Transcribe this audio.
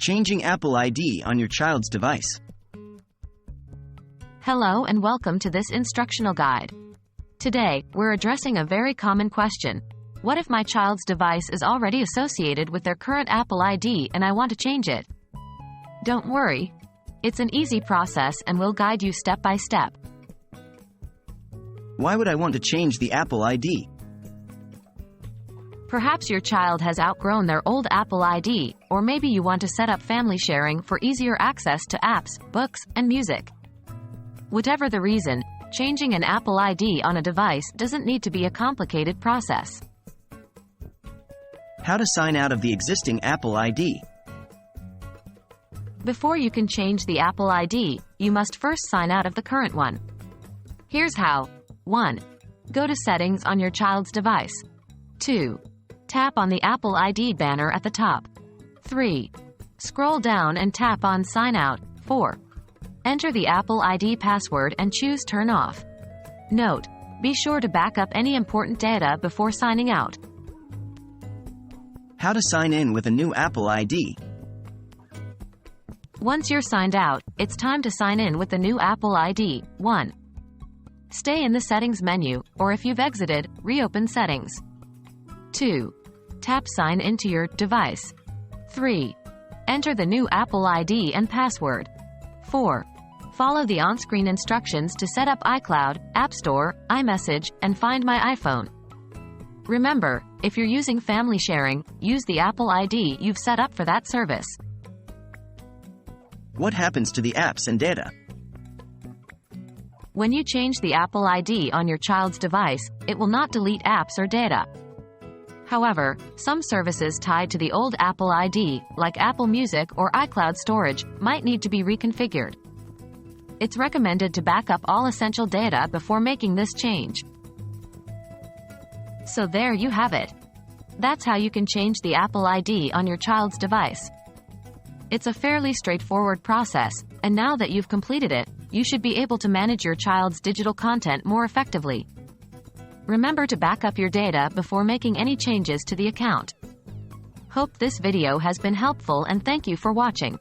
Changing Apple ID on your child's device. Hello and welcome to this instructional guide. Today, we're addressing a very common question. What if my child's device is already associated with their current Apple ID and I want to change it? Don't worry. It's an easy process and we'll guide you step by step. Why would I want to change the Apple ID? Perhaps your child has outgrown their old Apple ID, or maybe you want to set up family sharing for easier access to apps, books, and music. Whatever the reason, changing an Apple ID on a device doesn't need to be a complicated process. How to sign out of the existing Apple ID? Before you can change the Apple ID, you must first sign out of the current one. Here's how. 1. Go to Settings on your child's device. 2. Tap on the Apple ID banner at the top. 3. Scroll down and tap on Sign Out. 4. Enter the Apple ID password and choose Turn Off. Note: be sure to back up any important data before signing out. How to sign in with a new Apple ID? Once you're signed out, it's time to sign in with the new Apple ID. 1. Stay in the Settings menu, or if you've exited, reopen Settings. 2. Tap Sign into your device. 3. Enter the new Apple ID and password. 4. Follow the on-screen instructions to set up iCloud, App Store, iMessage, and Find My iPhone. Remember, if you're using family sharing, use the Apple ID you've set up for that service. What happens to the apps and data? When you change the Apple ID on your child's device, it will not delete apps or data. However, some services tied to the old Apple ID, like Apple Music or iCloud storage, might need to be reconfigured. It's recommended to back up all essential data before making this change. So there you have it. That's how you can change the Apple ID on your child's device. It's a fairly straightforward process, and now that you've completed it, you should be able to manage your child's digital content more effectively. Remember to back up your data before making any changes to the account. Hope this video has been helpful and thank you for watching.